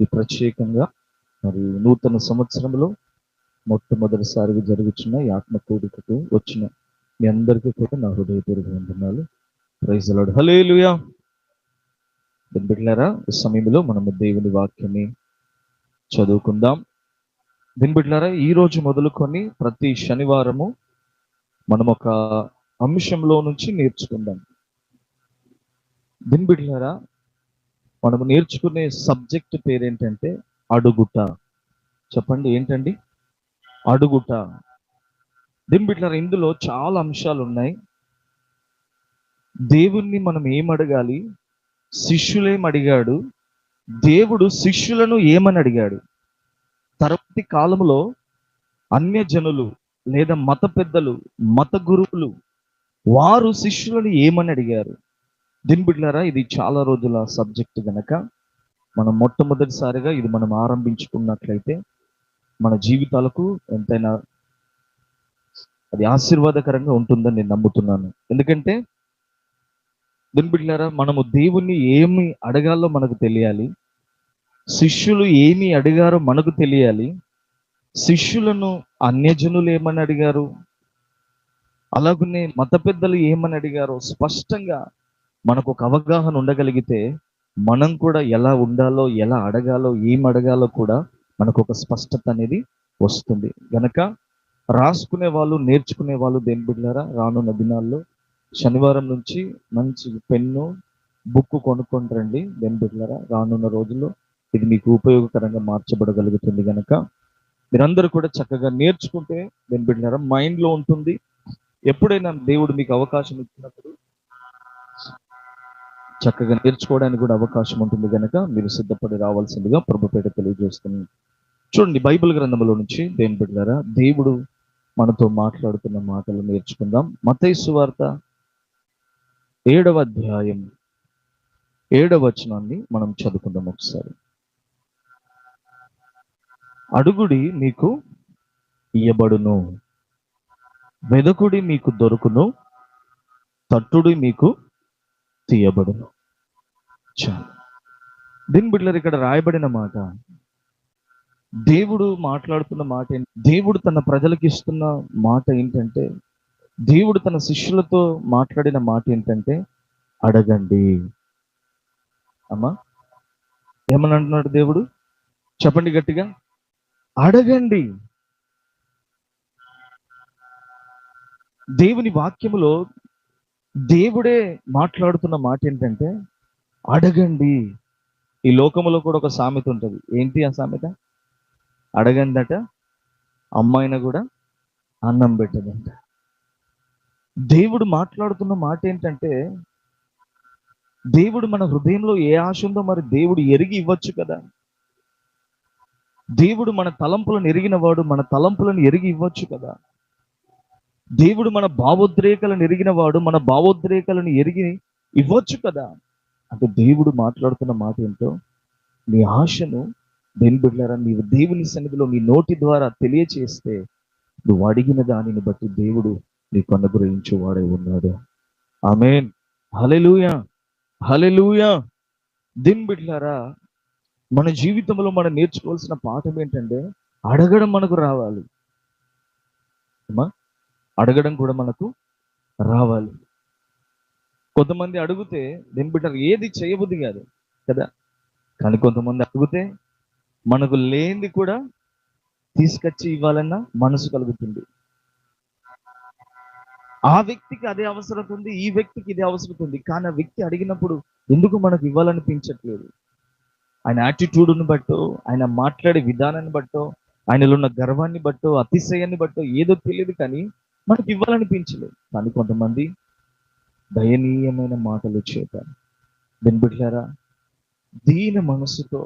ఈ ప్రత్యేకంగా మరి నూతన సంవత్సరంలో మొట్టమొదటిసారిగా జరుగుతున్న ఈ ఆత్మ కూడికకు వచ్చిన మీ అందరికీ కూడా నా హృదయపూర్వక వందనాలు. Praise the Lord. హల్లెలూయా. బిడ్డలారా, ఈ సమయంలో మనము దేవుని వాక్యాన్ని చదువుకుందాం. బిడ్డలారా, ఈ రోజు మొదలుకొని ప్రతి శనివారము మనం ఒక అంశంలో నుంచి నేర్చుకుందాం. బిడ్డలారా, మనము నేర్చుకునే సబ్జెక్ట్ పేరేంటంటే అడుగుట. చెప్పండి, ఏంటండి? అడుగుట. బిడ్డలారా, ఇందులో చాలా అంశాలు ఉన్నాయి. దేవుణ్ణి మనం ఏం అడగాలి, శిష్యులేం అడిగాడు, దేవుడు శిష్యులను ఏమని అడిగాడు. తర్వాతి కాలంలో అన్యజనులు లేదా మత పెద్దలు, మత గురువులు, వారు శిష్యులను ఏమని అడిగారు. బిడ్డలారా, ఇది చాలా రోజుల సబ్జెక్ట్ గనక మనం మొట్టమొదటిసారిగా ఇది మనం ఆరంభించుకున్నట్లయితే మన జీవితాలకు ఎంతైనా అది ఆశీర్వాదకరంగా ఉంటుందని నేను నమ్ముతున్నాను. ఎందుకంటే బిడ్డలారా, మనము దేవుణ్ణి ఏమి అడగాలో మనకు తెలియాలి, శిష్యులు ఏమి అడిగారో మనకు తెలియాలి. శిష్యులను అన్యజనులు ఏమని అడిగారు, అలాగనే మత పెద్దలు ఏమని అడిగారో స్పష్టంగా మనకు ఒక అవగాహన ఉండగలిగితే మనం కూడా ఎలా ఉండాలో, ఎలా అడగాలో, ఏం అడగాలో కూడా మనకు ఒక స్పష్టత అనేది వస్తుంది. గనక రాసుకునే వాళ్ళు, నేర్చుకునే వాళ్ళు బిడ్డలారా, రానున్న దినాల్లో శనివారం నుంచి మంచి పెన్ను, బుక్ కొనుక్కొని రండి. బిడ్డలారా, రానున్న రోజుల్లో ఇది మీకు ఉపయోగకరంగా మార్చబడగలుగుతుంది. గనక మీరందరూ కూడా చక్కగా నేర్చుకుంటే బిడ్డలారా మైండ్లో ఉంటుంది. ఎప్పుడైనా దేవుడు మీకు అవకాశం ఇచ్చినప్పుడు చక్కగా నేర్చుకోవడానికి కూడా అవకాశం ఉంటుంది. కనుక మీరు సిద్ధపడి రావాల్సిందిగా ప్రభుపేట తెలియజేస్తున్నాను. చూడండి, బైబిల్ గ్రంథంలో నుంచి బిడ్డలారా దేవుడు మనతో మాట్లాడుతున్న మాటలు నేర్చుకుందాం. మత్తయి సువార్త 7వ అధ్యాయం 7వ వచనాన్ని మనం చదువుకుందాం ఒకసారి. అడుగుడి మీకు ఇయ్యబడును, వెదకుడి మీకు దొరుకును, తట్టుడి మీకు తీయబడును. చాలు. బిడ్డలారా, ఇక్కడ రాయబడిన మాట, దేవుడు మాట్లాడుతున్న మాట దేవుడు తన ప్రజలకు ఇస్తున్న మాట ఏంటంటే, దేవుడు తన శిష్యులతో మాట్లాడిన మాట ఏంటంటే అడగండి. అమ్మా, ఏమని అంటున్నాడు దేవుడు? చెప్పండి గట్టిగా, అడగండి. దేవుని వాక్యములో దేవుడే మాట్లాడుతున్న మాట ఏంటంటే అడగండి. ఈ లోకములో కూడా ఒక సామెత ఉంటుంది. ఏంటి ఆ సామెత? అడగందట అమ్మాయిన కూడా అన్నం పెట్టదంట. దేవుడు మాట్లాడుతున్న మాట ఏంటంటే, దేవుడు మన హృదయంలో ఏ ఆశ ఉందో మరి దేవుడు ఎరిగి ఇవ్వచ్చు కదా. దేవుడు మన తలంపులను ఎరిగిన వాడు, మన తలంపులను ఎరిగి ఇవ్వచ్చు కదా. దేవుడు మన భావోద్రేకాలను ఎరిగిన వాడు, మన భావోద్రేకాలను ఎరిగి ఇవ్వచ్చు కదా. అంటే దేవుడు మాట్లాడుతున్న మాట ఏంటో నీ ఆశను బిడ్డలారా నీవు దేవుని సన్నిధిలో నీ నోటి ద్వారా తెలియచేస్తే నువ్వు అడిగిన దానిని బట్టి దేవుడు నీకు అనుగ్రహించేవాడై ఉన్నాడు. ఆమేన్. హల్లెలూయా, హల్లెలూయా. బిడ్డలారా, మన జీవితంలో మనం నేర్చుకోవాల్సిన పాఠం ఏంటంటే అడగడం మనకు రావాలి. అమ్మా, అడగడం కూడా మనకు రావాలి. కొంతమంది అడిగితే బిడ్డలారా ఏది చేయబుద్ధి కాదు కదా, కానీ కొంతమంది అడిగితే మనకు లేనిది కూడా తీసుకొచ్చి ఇవ్వాలన్న మనసు కలుగుతుంది. ఆ వ్యక్తికి అదే అవసరం ఉంది, ఈ వ్యక్తికి ఇదే అవసరం ఉంది, కానీ ఆ వ్యక్తి అడిగినప్పుడు ఎందుకు మనకు ఇవ్వాలనిపించట్లేదు? ఆయన యాటిట్యూడ్ని బట్టో, ఆయన మాట్లాడే విధానాన్ని బట్టో, ఆయనలో ఉన్న గర్వాన్ని బట్టో, అతిశయాన్ని బట్టో ఏదో తెలియదు, కానీ మనకి ఇవ్వాలనిపించలేదు. కానీ కొంతమంది దయనీయమైన మాటలు చేతారు. బిడ్డలారా, దీన మనసుతో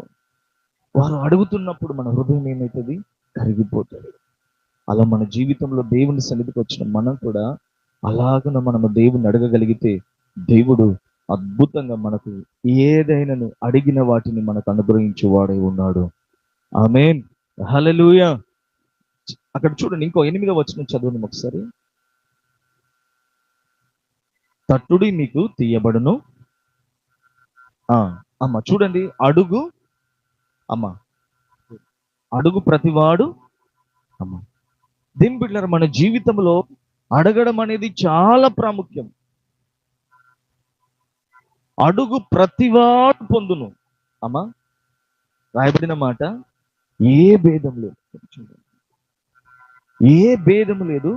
వారు అడుగుతున్నప్పుడు మన హృదయం ఏమవుతుంది? కరిగిపోతుంది. అలా మన జీవితంలో దేవుని సన్నిధికి వచ్చిన మనం కూడా అలాగన మనము దేవుని అడగగలిగితే దేవుడు అద్భుతంగా మనకు ఏదైనాను అడిగిన వాటిని మనకు అనుగ్రహించేవాడై ఉన్నాడు. ఆమేన్, హల్లెలూయా. అక్కడ చూడండి, ఇంకో 8వ వచనం చదవండి ఒకసారి. తట్టుడి మీకు తీయబడును. అమ్మ చూడండి, అడుగు అమ్మ అడుగు ప్రతివాడు అమ్మ. దేవుని బిడ్డలారా, మన జీవితంలో అడగడం అనేది చాలా ప్రాముఖ్యం. అడుగు ప్రతివాడు పొందును. అమ్మా, రాయబడిన మాట, ఏ భేదం లేదు, ఏ భేదం లేదు,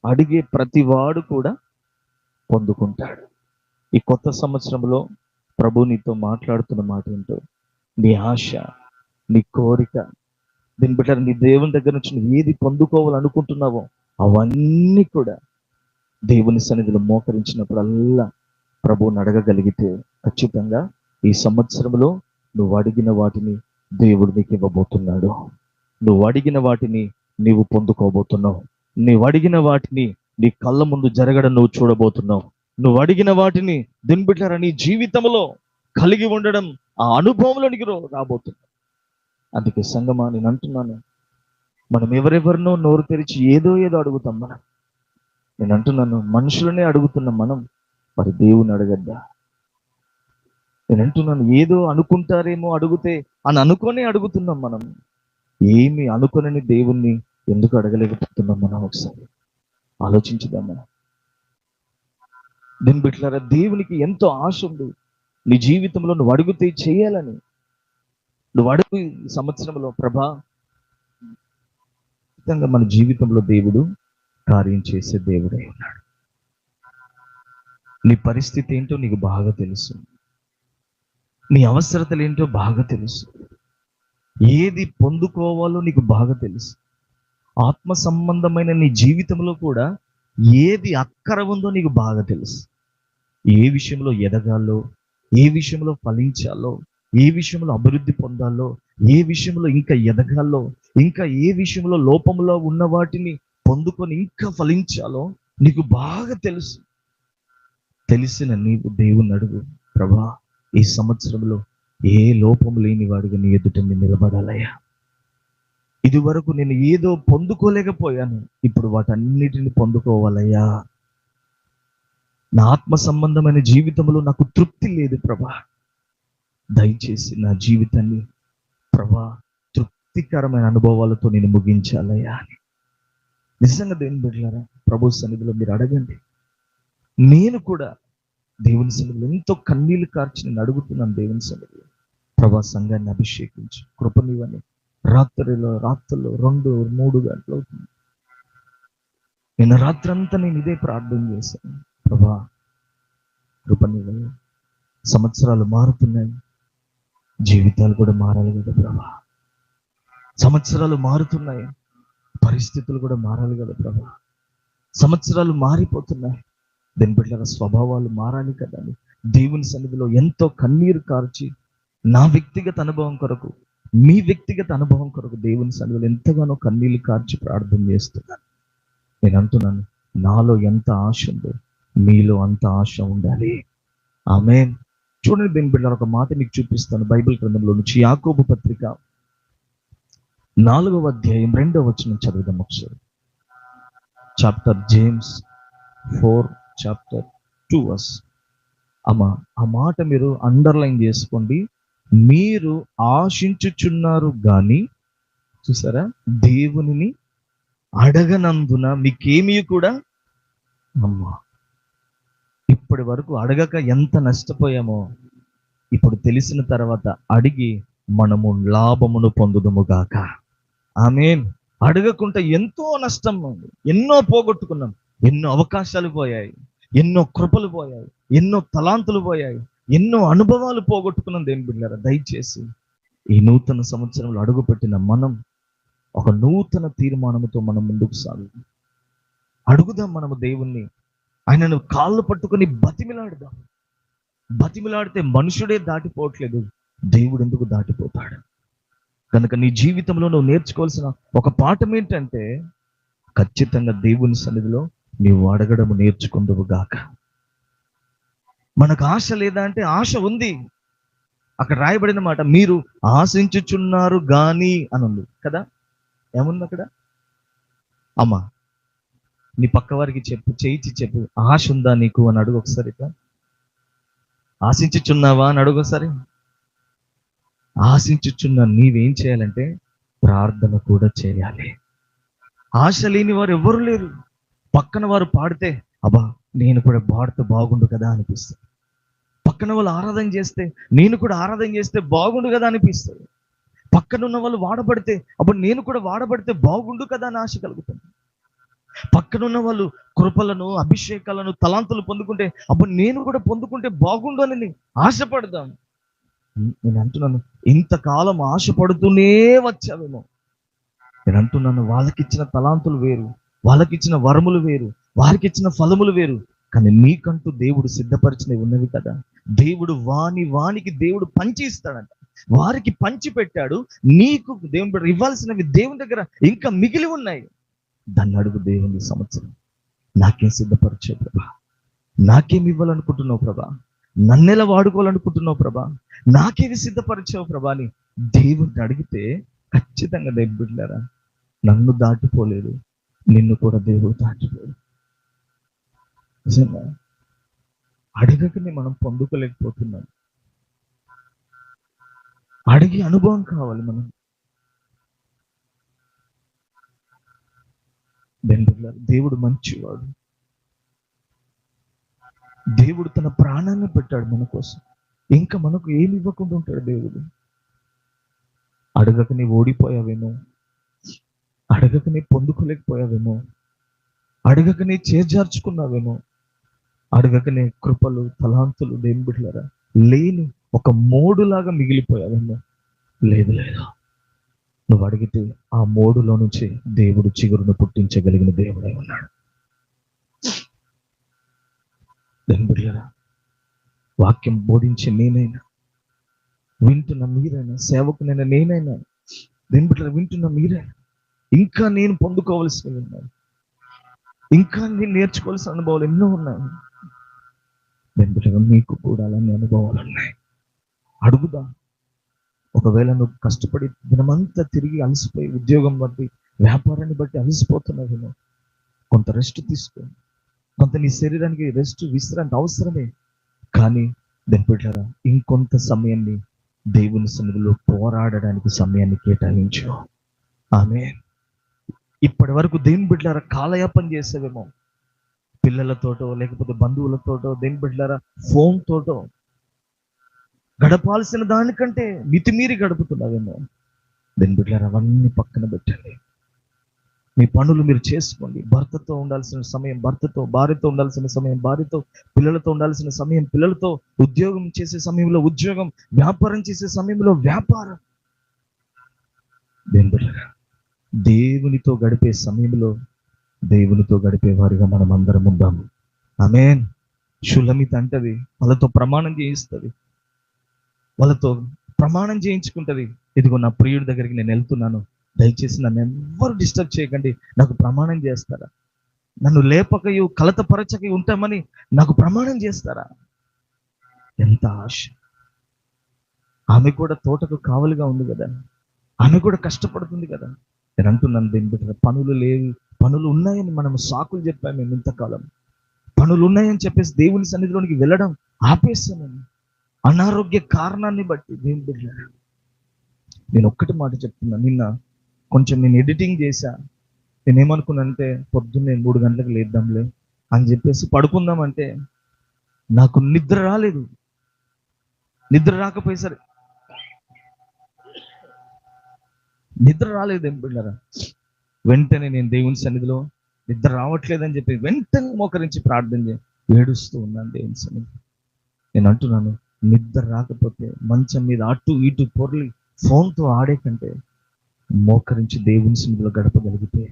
అడిగే ప్రతివాడు కూడా పొందుకుంటాడు. ఈ కొత్త సంవత్సరంలో ప్రభు నీతో మాట్లాడుతున్న మాట ఏంటో, నీ ఆశ, నీ కోరిక, దీన్ని బట్టి నీ దేవుని దగ్గర నుంచి నువ్వు ఏది పొందుకోవాలనుకుంటున్నావో అవన్నీ కూడా దేవుని సన్నిధిలో మోకరించినప్పుడల్లా ప్రభువుని అడగగలిగితే ఖచ్చితంగా ఈ సంవత్సరంలో నువ్వు అడిగిన వాటిని దేవుడు నీకు ఇవ్వబోతున్నాడు. నువ్వు అడిగిన వాటిని నీవు పొందుకోబోతున్నావు. నువ్వు అడిగిన వాటిని నీ కళ్ళ ముందు జరగడం నువ్వు చూడబోతున్నావు. నువ్వు అడిగిన వాటిని దినబిడ్డారా నీ జీవితంలో కలిగి ఉండడం, ఆ అనుభవంలోనికి రాబోతున్నావు. అందుకే సంగమా, నేను అంటున్నాను, మనం ఎవరెవరినో నోరు తెరిచి ఏదో అడుగుతాం. నేను అంటున్నాను, మనుషులనే అడుగుతున్నాం మనం, మరి దేవుని అడగద్దా? నేను అంటున్నాను, ఏదో అనుకుంటారేమో అడిగితే అని అనుకొని అడుగుతున్నాం మనం. ఏమి అనుకోనని దేవుణ్ణి ఎందుకు అడగలేకపోతున్నాం మనం? ఒకసారి ఆలోచించుదాం మనం. దీన్ని బిడ్డలారా, దేవునికి ఎంతో ఆశ ఉంది నీ జీవితంలో. నువ్వు అడిగితే చేయాలని. నువ్వు అడుగు ఈ సంవత్సరంలో, ప్రభా, ఖచ్చితంగా మన జీవితంలో దేవుడు కార్యం చేసే దేవుడై ఉన్నాడు. నీ పరిస్థితి ఏంటో నీకు బాగా తెలుసు. నీ అవసరతలు ఏంటో బాగా తెలుసు. ఏది పొందుకోవాలో నీకు బాగా తెలుసు. ఆత్మ సంబంధమైన నీ జీవితంలో కూడా ఏది అక్కర ఉందో నీకు బాగా తెలుసు. ఏ విషయంలో ఎదగాలో, ఏ విషయంలో ఫలించాలో, ఏ విషయంలో అభివృద్ధి పొందాలో, ఏ విషయంలో ఇంకా ఎదగాలో, ఇంకా ఏ విషయంలో లోపంలో ఉన్న వాటిని పొందుకొని ఇంకా ఫలించాలో నీకు బాగా తెలుసు. తెలిసిన నీవు దేవుని అడుగు, ప్రభా, ఈ సంవత్సరంలో ఏ లోపం లేని వాడిగా నీ ఎదుట నిలబడాలయ్యా. ఇది వరకు నేను ఏదో పొందుకోలేకపోయాను, ఇప్పుడు వాటన్నిటిని పొందుకోవాలయ్యా. నా ఆత్మ సంబంధమైన జీవితంలో నాకు తృప్తి లేదు ప్రభా, దయచేసి నా జీవితాన్ని ప్రభా తృప్తికరమైన అనుభవాలతో నేను ముగించాలయ్యా అని నిజంగా దేవుని బిడ్డలారా, ప్రభు సన్నిధిలో మీరు అడగండి. నేను కూడా దేవుని సన్నిధిలో ఎంతో కన్నీళ్లు కార్చి నేను అడుగుతున్నాను. దేవుని సన్నిధిలో, ప్రభా, సంఘాన్ని అభిషేకించి కృపనివ్వని. రాత్రుల్లో 2-3 గంటలు అవుతుంది. నిన్న రాత్రంతా నేను ఇదే ప్రార్థన చేశాను. ప్రభా, కృపనివ్వని. సంవత్సరాలు మారుతున్నాయి, జీవితాలు కూడా మారాలి కదా ప్రభా. సంవత్సరాలు మారుతున్నాయి, పరిస్థితులు కూడా మారాలి కదా ప్రభా. సంవత్సరాలు మారిపోతున్నాయి, దీని బిడ్డల స్వభావాలు మారాలి కదా అని దేవుని సన్నిధిలో ఎంతో కన్నీరు కార్చి, నా వ్యక్తిగత అనుభవం కొరకు, మీ వ్యక్తిగత అనుభవం కొరకు దేవుని సన్నిధిలో ఎంతగానో కన్నీళ్లు కార్చి ప్రార్థన చేస్తున్నాను. నేను అంటున్నాను, నాలో ఎంత ఆశ ఉందో మీలో అంత ఆశ ఉండాలి. ఆమేన్. చూడండి దీని బిడ్డల, ఒక మాట మీకు చూపిస్తాను బైబిల్ గ్రంథంలో నుంచి. యాకోబు పత్రిక 4వ అధ్యాయం 2వ వచనం చదువుదాం ఒకసారి. Chapter James 4 chapter 2 verse. అమ్మా, ఆ మాట మీరు అండర్లైన్ చేసుకోండి. మీరు ఆశించుచున్నారు కానీ, చూసారా, దేవునిని అడగనందున మీకేమీ కూడా, అమ్మా, ఇప్పటి వరకు అడగక ఎంత నష్టపోయామో ఇప్పుడు తెలిసిన తర్వాత అడిగి మనము లాభమును పొందుదుము గాక. ఆమేన్. అడగకుండా ఎంతో నష్టం ఉంది, ఎన్నో పోగొట్టుకున్నాం, ఎన్నో అవకాశాలు పోయాయి, ఎన్నో కృపలు పోయాయి, ఎన్నో తలాంతులు పోయాయి, ఎన్నో అనుభవాలు పోగొట్టుకున్నాం. దేని బిడ్డలారా, దయచేసి ఈ నూతన సంవత్సరంలో అడుగుపెట్టిన మనం ఒక నూతన తీర్మానంతో మనం ముందుకు సాగుదాం. అడుగుదాం మనము దేవుణ్ణి, ఆయనను కాళ్ళు పట్టుకొని బతిమిలాడుదాం. బతిమిలాడితే మనుషుడే దాటిపోవట్లేదు, దేవుడు ఎందుకు దాటిపోతాడు? కనుక నీ జీవితంలో నువ్వు నేర్చుకోవాల్సిన ఒక పాఠం ఏంటంటే, ఖచ్చితంగా దేవుని సన్నిధిలో నీవు అడగడం నేర్చుకుందువు గాక. మనకు ఆశ లేదా అంటే, ఆశ ఉంది. అక్కడ రాయబడిన మాట, మీరు ఆశించుచున్నారు గాని అని ఉంది కదా. ఏముంది అక్కడ? అమ్మా, నీ పక్క వారికి చెప్పు, చేయించి చెప్పు, ఆశ ఉందా నీకు అని అడుగు ఒకసారి. ఇట్లా ఆశించుచున్నావా అని అడుగు ఒకసారి. ఆశించుచున్న నీవేం చేయాలంటే ప్రార్థన కూడా చేయాలి. ఆశ లేని వారు ఎవరు లేరు. పక్కన వారు పాడితే అబ్బా నేను కూడా పాడితే బాగుండు కదా అనిపిస్తుంది. పక్కన వాళ్ళు ఆరాధన చేస్తే నేను కూడా ఆరాధన చేస్తే బాగుండు కదా అనిపిస్తుంది. పక్కన ఉన్న వాళ్ళు వాడబడితే అప్పుడు నేను కూడా వాడబడితే బాగుండు కదా అని ఆశ కలుగుతుంది. పక్కన ఉన్న వాళ్ళు కృపలను, అభిషేకాలను, తలాంతులు పొందుకుంటే అప్పుడు నేను కూడా పొందుకుంటే బాగుండు అని ఆశపడదాం. నేను అంటున్నాను, ఇంతకాలం ఆశపడుతూనే వచ్చావేమో. నేను అంటున్నాను, వాళ్ళకిచ్చిన తలాంతులు వేరు, వాళ్ళకిచ్చిన వరములు వేరు, వారికి ఇచ్చిన ఫలములు వేరు. కానీ నీకంటూ దేవుడు సిద్ధపరిచినవి ఉన్నవి కదా. దేవుడు వానికి దేవుడు పంచి ఇస్తాడంట. వారికి పంచి పెట్టాడు. నీకు దేవుడు ఇవ్వాల్సినవి దేవుని దగ్గర ఇంకా మిగిలి ఉన్నాయి. దాన్ని అడుగు దేవుని సంవత్సరం. నాకేం సిద్ధపరిచావు ప్రభా? నాకేం ఇవ్వాలనుకుంటున్నావు ప్రభా? నన్నెలా వాడుకోవాలనుకుంటున్నావు ప్రభా? నాకేవి సిద్ధపరిచావు ప్రభా అని దేవుడిని అడిగితే ఖచ్చితంగా దేవుడిలారా నన్ను దాటిపోలేదు, నిన్ను కూడా దేవుడు దాటిపోలేదు. నిజంగా అడగకనే మనం పొందుకోలేకపోతున్నాం. అడిగి అనుభవం కావాలి మనం. దేవుడు మంచివాడు. దేవుడు తన ప్రాణాన్ని పెట్టాడు మన కోసం. ఇంకా మనకు ఏమి ఇవ్వకుండా ఉంటాడు దేవుడు. అడగకనే ఓడిపోయావేమో, అడగకనే పొందుకోలేకపోయావేమో, అడగకనే చేజార్చుకున్నావేమో, అడగకనే కృపలు, తలాంతులు దేవుని బిడ్డలారా లేని ఒక మోడులాగా మిగిలిపోయావేమో. లేదు లేదు, నువ్వు అడిగితే ఆ మోడులో నుంచి దేవుడు చిగురును పుట్టించగలిగిన దేవుడై ఉన్నాడు. దేవుని బిడ్డలారా, వాక్యం బోధించే నేనైనా, వింటున్న మీరైనా, సేవకునైనా నేనైనా, దేవుని బిడ్డలారా వింటున్న మీరైనా, ఇంకా నేను పొందుకోవలసినవి ఉన్నాయి, ఇంకా నేను నేర్చుకోవాల్సిన అనుభవాలు ఎన్నో ఉన్నాయి. దేవుని బిడ్డలారా మీకు కూడా అలాంటి అనుభవాలు ఉన్నాయి. అడుగుదా. ఒకవేళ నువ్వు కష్టపడి దినమంతా తిరిగి అలసిపోయి ఉద్యోగం బట్టి, వ్యాపారాన్ని బట్టి అలసిపోతున్నావేమో, కొంత రెస్ట్ తీసుకో. కొంత నీ శరీరానికి రెస్ట్, విశ్రాంతి అవసరమే. కానీ దేవుని బిడ్డలారా ఇంకొంత సమయాన్ని దేవుని సన్నిధిలో పోరాడడానికి సమయాన్ని కేటాయించు. ఆమేన్. ఇప్పటి వరకు దేవుని బిడ్డలారా కాలయాపన చేసేవేమో, పిల్లలతోటో లేకపోతే బంధువులతోటో, దేవుని బిడ్డలారా ఫోన్ తోటో గడపాల్సిన దానికంటే మితిమీరి గడుపుతున్నావేమో. దేవుని బిడ్డలారా అవన్నీ పక్కన పెట్టండి. మీ పనులు మీరు చేసుకోండి. భర్తతో ఉండాల్సిన సమయం భర్తతో, భార్యతో ఉండాల్సిన సమయం భార్యతో, పిల్లలతో ఉండాల్సిన సమయం పిల్లలతో, ఉద్యోగం చేసే సమయంలో ఉద్యోగం, వ్యాపారం చేసే సమయంలో వ్యాపారం. దేవుని బిడ్డలారా దేవునితో గడిపే సమయంలో దేవునితో గడిపే వారిగా మనం అందరం ఉందాము. ఆమేన్. షులమిత అంటది, వాళ్ళతో ప్రమాణం చేయిస్తుంది, వాళ్ళతో ప్రమాణం చేయించుకుంటది. ఇదిగో నా ప్రియుడి దగ్గరికి నేను వెళ్తున్నాను, దయచేసి నన్ను ఎవ్వరు డిస్టర్బ్ చేయకండి, నాకు ప్రమాణం చేస్తారా? నన్ను లేపకయు కలతపరచకయు ఉంటామని నాకు ప్రమాణం చేస్తారా? ఎంత ఆశ. ఆమె కూడా తోటకు కావలిగా ఉంది కదా, ఆమె కూడా కష్టపడుతుంది కదా. నేను అంటున్నాను దీని బిడ్డ, పనులు లేవు, పనులు ఉన్నాయని మనం సాకులు చెప్పాము. మేము ఇంతకాలం పనులు ఉన్నాయని చెప్పేసి దేవుని సన్నిధిలోనికి వెళ్ళడం ఆపేస్తాను. అనారోగ్య కారణాన్ని బట్టి దేవుని బిడ్డ, నేను ఒక్కటి మాట చెప్తున్నా. నిన్న కొంచెం నేను ఎడిటింగ్ చేశా. నేనేమనుకున్నానంటే పొద్దున్నే 3 గంటలకు లేద్దాంలే అని చెప్పేసి పడుకుందామంటే నాకు నిద్ర రాలేదు. నిద్ర రాకపోయేసరి నిద్ర రాలేదు ఏం బిడ్డలారా. వెంటనే నేను దేవుని సన్నిధిలో నిద్ర రావట్లేదని చెప్పి వెంటనే మోకరించి ప్రార్థన ఏడుస్తూ ఉన్నాను దేవుని సన్నిధి. నేను అంటున్నాను, నిద్ర రాకపోతే మంచం మీద అటు ఇటు పొర్లి ఫోన్తో ఆడే కంటే మోకరించి దేవుని సన్నిధిలో గడపగలిగితే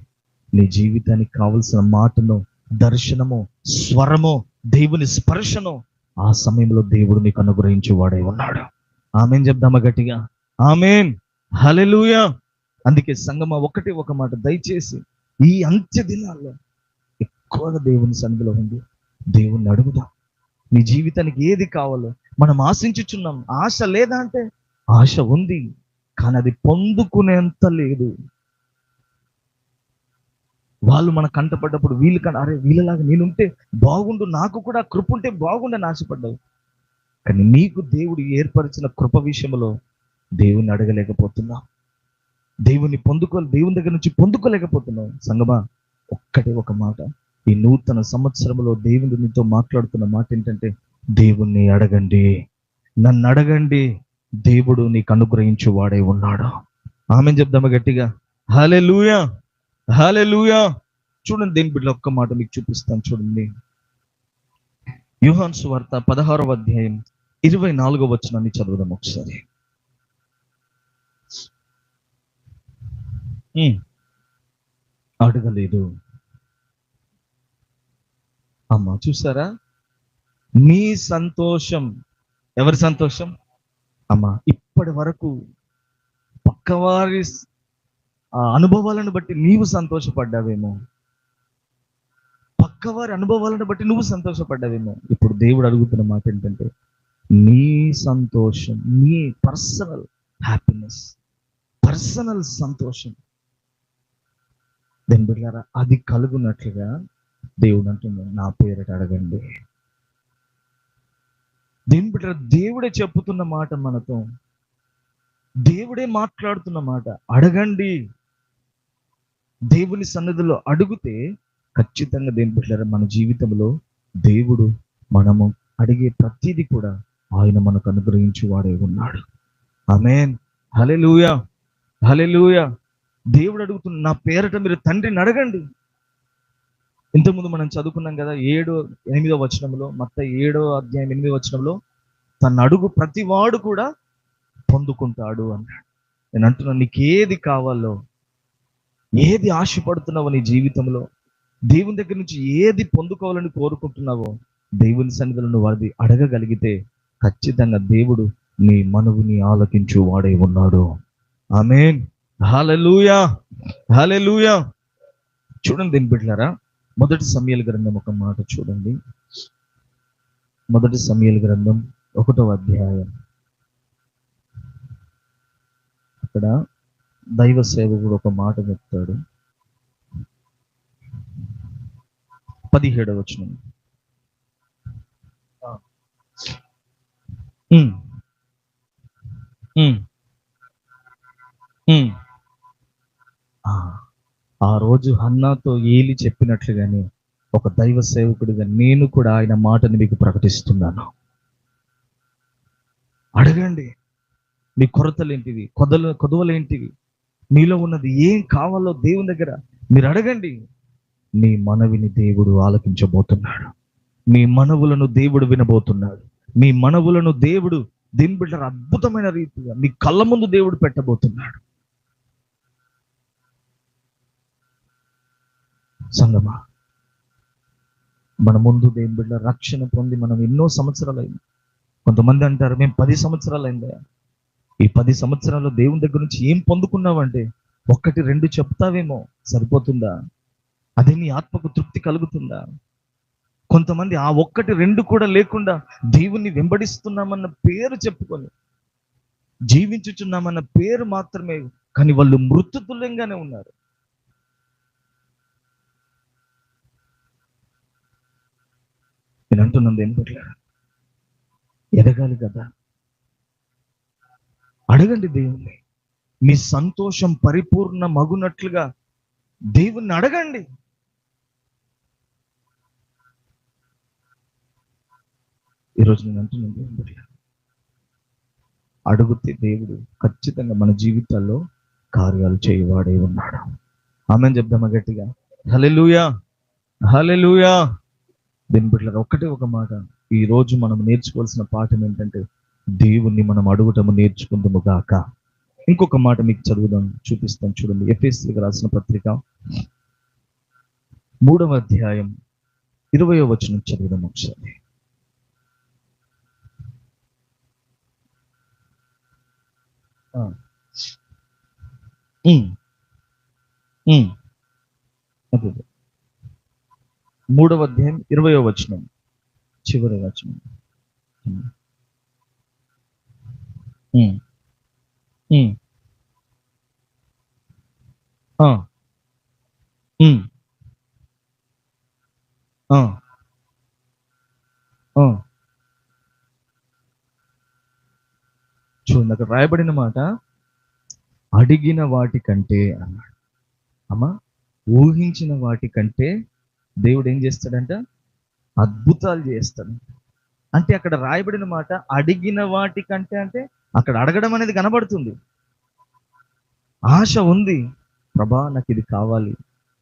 నీ జీవితానికి కావలసిన మాటను, దర్శనము, స్వరము, దేవుని స్పర్శను ఆ సమయంలో దేవుడు నీకు అనుగ్రహించి వాడై ఉన్నాడు. ఆమేన్ చెప్దామా గట్టిగా? ఆమేన్. హల్లెలూయా. అందుకే సంగమా ఒకటి ఒక మాట, దయచేసి ఈ అంత్య దినాల్లో ఎక్కువగా దేవుని సన్నిధిలో ఉంది. దేవుణ్ణి అడుగుదాం. నీ జీవితానికి ఏది కావాలో మనం ఆశించుచున్నాం. ఆశ లేదా అంటే ఆశ ఉంది, కానీ అది పొందుకునేంత లేదు. వాళ్ళు మన కంటపడ్డప్పుడు వీళ్ళు అరే వీళ్ళలాగా నేనుంటే బాగుండు, నాకు కూడా కృప ఉంటే బాగుండని ఆశపడ్డావు. కానీ నీకు దేవుడు ఏర్పరిచిన కృప విషయంలో దేవుణ్ణి అడగలేకపోతున్నాం. దేవుని దగ్గర నుంచి పొందుకోలేకపోతున్నాం. సంగమా, ఒక్కటే ఒక మాట, ఈ నూతన సంవత్సరంలో దేవుడు నీతో మాట్లాడుతున్న మాట ఏంటంటే, దేవుణ్ణి అడగండి, నన్ను అడగండి, దేవుడు నీకు అనుగ్రహించు వాడే ఉన్నాడు. ఆమెన్ చెప్దామా గట్టిగా? హల్లెలూయా, హల్లెలూయా. చూడండి, దేని బిడ్డ ఒక్క మాట మీకు చూపిస్తాను. చూడండి, యోహాను సువార్త 16వ అధ్యాయం 24వ వచనాన్ని చదువుదాం ఒకసారి. అడగలేదు. అమ్మా, చూసారా? నీ సంతోషం, ఎవరి సంతోషం? అమ్మా, ఇప్పటి వరకు పక్కవారి అనుభవాలను బట్టి నీవు సంతోషపడ్డావేమో, పక్కవారి అనుభవాలను బట్టి నువ్వు సంతోషపడ్డావేమో. ఇప్పుడు దేవుడు అడుగుతున్న మాట ఏంటంటే, నీ సంతోషం, నీ పర్సనల్ హ్యాపీనెస్, పర్సనల్ సంతోషం, దేని బిడ్డలారా, అది కలుగునట్లుగా దేవుడు అంటున్నాడు, నా పేరిట అడగండి. దేని బిడ్డలారా, దేవుడే చెప్పుతున్న మాట మనతో, దేవుడే మాట్లాడుతున్న మాట. అడగండి. దేవుని సన్నిధిలో అడిగితే ఖచ్చితంగా దేని బిడ్డలారా, మన జీవితంలో దేవుడు మనము అడిగే ప్రతిదీ కూడా ఆయన మనకు అనుగ్రహించి వాడే ఉన్నాడు. ఆమేన్, హల్లెలూయా, హల్లెలూయా. దేవుడు అడుగుతున్న, నా పేరట మీరు తండ్రిని అడగండి. ఇంతకుముందు మనం చదువుకున్నాం కదా, 7-8వ వచనంలో, మత్తయి 7వ అధ్యాయం 8వ వచనంలో, తన అడుగు ప్రతి వాడు కూడా పొందుకుంటాడు అన్నాడు. నేను అంటున్నాను, నీకు ఏది కావాలో, ఏది ఆశపడుతున్నావో నీ జీవితంలో, దేవుని దగ్గర నుంచి ఏది పొందుకోవాలని కోరుకుంటున్నావో, దేవుని సన్నిధిలో నువ్వు అది అడగగలిగితే ఖచ్చితంగా దేవుడు నీ మనవుని ఆలకించు వాడే ఉన్నాడు. ఆమేన్, హల్లెలూయా, హల్లెలూయా. చూడండి దేని బిడ్డలారా, మొదటి సమూయేలు గ్రంథం ఒక మాట చూడండి. మొదటి సమూయేలు గ్రంథం 1వ అధ్యాయం. అక్కడ దైవ సేవకుడు ఒక మాట చెప్తాడు. 17వ వచనం. 'ఆ రోజు హన్నాతో ఏలి చెప్పినట్లుగానే ఒక దైవ సేవకుడిగా నేను కూడా ఆయన మాటని మీకు ప్రకటిస్తున్నాను. అడగండి. మీ కొరతలేంటివి, కొదవలేంటివి, మీలో ఉన్నది ఏం కావాలో దేవుని దగ్గర మీరు అడగండి. మీ మనవిని దేవుడు ఆలకించబోతున్నాడు. మీ మనవులను దేవుడు వినబోతున్నాడు. మీ మనవులను దేవుడు దీని బిడ్డ అద్భుతమైన రీతిగా మీ కళ్ళ ముందు దేవుడు పెట్టబోతున్నాడు. సంగమా, మన ముందు దేని బిడ్డ రక్షణ పొంది మనం ఎన్నో సంవత్సరాలు అయింది. కొంతమంది అంటారు, మేము 10 సంవత్సరాలు అయిందా. ఈ 10 సంవత్సరాల్లో దేవుని దగ్గర నుంచి ఏం పొందుకున్నావంటే 1-2 చెప్తావేమో, సరిపోతుందా? అదే నీ ఆత్మకు తృప్తి కలుగుతుందా? కొంతమంది ఆ 1-2 కూడా లేకుండా దేవుణ్ణి వెంబడిస్తున్నామన్న పేరు చెప్పుకొని, జీవించుచున్నామన్న పేరు మాత్రమే, కానీ వాళ్ళు మృతుతుల్యంగానే ఉన్నారు. నేను అంటున్నది ఏంటంటే, ఎదగాలి కదా, అడగండి దేవుణ్ణి. మీ సంతోషం పరిపూర్ణ మగునట్లుగా దేవుణ్ణి అడగండి. ఈరోజు నేను అంటున్నాను, దేవుడు అడిగితే దేవుడు ఖచ్చితంగా మన జీవితాల్లో కార్యాలు చేయవాడే ఉన్నాడు. ఆమేన్ చెప్దామా గట్టిగా? హల్లెలూయా, హల్లెలూయా. దీని బిడ్డలారా, ఒక్కటే ఒక మాట, ఈ రోజు మనం నేర్చుకోవాల్సిన పాఠం ఏంటంటే, దేవుణ్ణి మనం అడుగుటము నేర్చుకుందాము గాక. ఇంకొక మాట మీకు చదువుదాం, చూపిస్తాం. చూడండి, ఎఫెసీయులకు రాసిన పత్రిక 3వ అధ్యాయం 20వ వచనం చదువుదాం ఒకసారి. అదే 3వ అధ్యాయం 20వ వచనం, చివరి వచనం. చూడండి, అక్కడ రాయబడిన మాట అడిగిన వాటి కంటే అన్నాడు. అమ్మా, ఊహించిన వాటి కంటే దేవుడు ఏం చేస్తాడంట? అద్భుతాలు చేస్తాడు. అంటే అక్కడ రాయబడిన మాట అడిగిన వాటి కంటే, అంటే అక్కడ అడగడం అనేది కనబడుతుంది. ఆశ ఉంది, ప్రభా నాకు ఇది కావాలి,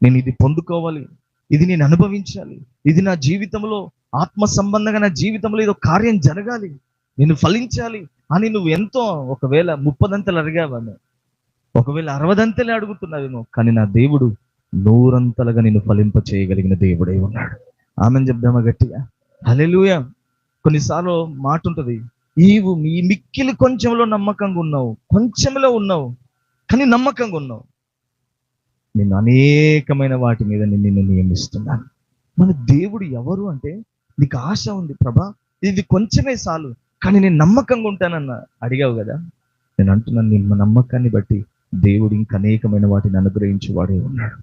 నేను ఇది పొందుకోవాలి, ఇది నేను అనుభవించాలి, ఇది నా జీవితంలో ఆత్మ సంబంధంగా నా జీవితంలో ఏదో కార్యం జరగాలి, నేను ఫలించాలి అని నువ్వు ఎంతో, ఒకవేళ 30 అడిగావేమో, ఒకవేళ 60 అడుగుతున్నావేమో, కానీ నా దేవుడు 100 నేను ఫలింప చేయగలిగిన దేవుడై ఉన్నాడు. ఆమెను చెప్దామా గట్టిగా? హల్లెలూయా. కొన్నిసార్లు మాట ఉంటుంది, నీవు ఈ మిక్కిలి కొంచెంలో నమ్మకంగా ఉన్నావు, కొంచెంలో ఉన్నావు కానీ నమ్మకంగా ఉన్నావు, నేను అనేకమైన వాటి మీద నిన్ను నియమిస్తున్నాను. మన దేవుడు ఎవరు అంటే, నీకు ఆశ ఉంది ప్రభా, ఇది కొంచెమే చాలు కానీ నేను నమ్మకంగా ఉంటానన్న అడిగావు కదా. నేను అంటున్నాను, నిన్న నమ్మకాన్ని బట్టి దేవుడు ఇంకా అనేకమైన వాటిని అనుగ్రహించేవాడే ఉన్నాడు.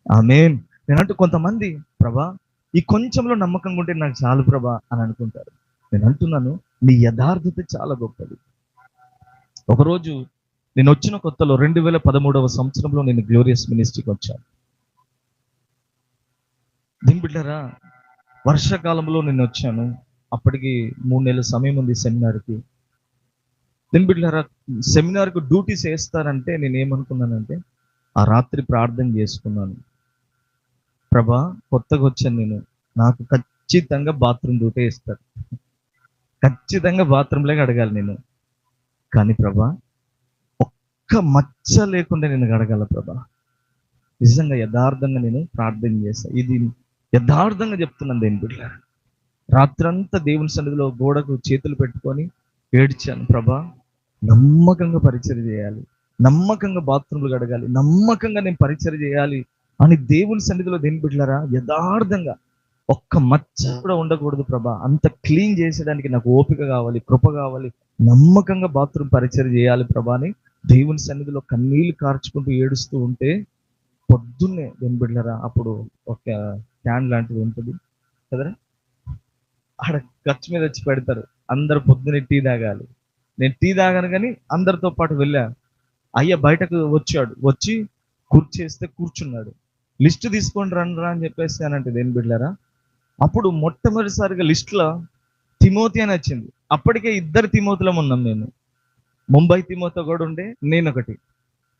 ఆమేన్. నేనంటూ కొంతమంది, ప్రభా ఈ కొంచెంలో నమ్మకంగా ఉంటే నాకు చాలు ప్రభా అని అనుకుంటారు. నేను అంటున్నాను, నీ యథార్థత చాలా గొప్పది. ఒకరోజు నేను వచ్చిన కొత్తలో 2013వ సంవత్సరంలో నేను గ్లోరియస్ మినిస్ట్రీకి వచ్చాను. దీని బిడ్డరా, వర్షాకాలంలో నేను వచ్చాను. అప్పటికి 3 నెలల సమయం ఉంది సెమినార్కి. దీని బిడ్డరా, సెమినార్కు డ్యూటీస్ వేస్తారంటే నేను ఏమనుకున్నానంటే, ఆ రాత్రి ప్రార్థన చేసుకున్నాను, ప్రభా కొత్తగా వచ్చాను నేను, నాకు ఖచ్చితంగా బాత్రూమ్ డ్యూటీ వేస్తారు, ఖచ్చితంగా బాత్రూంలోకి అడగాలి నేను, కానీ ప్రభా ఒక్క మచ్చ లేకుండా నేను అడగాల ప్రభా. నిజంగా యథార్థంగా నేను ప్రార్థన చేస్తాను, ఇది యథార్థంగా చెప్తున్నాను. దేని బిడ్డ, రాత్రంతా దేవుని సన్నిధిలో గోడకు చేతులు పెట్టుకొని ఏడ్చాను, ప్రభా నమ్మకంగా పరిచయం చేయాలి, నమ్మకంగా బాత్రూంలు కడగాలి, నమ్మకంగా నేను పరిచయం చేయాలి అని దేవుని సన్నిధిలో. దేని బిడ్డలారా, యథార్థంగా ఒక్క మచ్చ కూడా ఉండకూడదు ప్రభా, అంత క్లీన్ చేసేదానికి నాకు ఓపిక కావాలి, కృప కావాలి, నమ్మకంగా బాత్రూమ్ పరిచయం చేయాలి ప్రభా అని దేవుని సన్నిధిలో కన్నీళ్లు కార్చుకుంటూ ఏడుస్తూ ఉంటే, పొద్దున్నే దేని బిడ్డలారా, అప్పుడు ఒక క్యాన్ లాంటిది ఉంటుంది కదరా, ఆడ ఖర్చు మీద వచ్చి పెడతారు, అందరు పొద్దున్నే టీ తాగాలి. నేను టీ తాగాను కానీ అందరితో పాటు వెళ్ళాను. అయ్య బయటకు వచ్చాడు, వచ్చి కూర్చేస్తే కూర్చున్నాడు, లిస్ట్ తీసుకొని రండిరా అని చెప్పేసి అనంటే. దేని బిడ్డలారా, అప్పుడు మొట్టమొదటిసారిగా లిస్టులో తిమోతి అని వచ్చింది. అప్పటికే 2 తిమోతులం ఉన్నాం మేము, ముంబై తిమోతో కూడా ఉండే, నేను ఒకటి.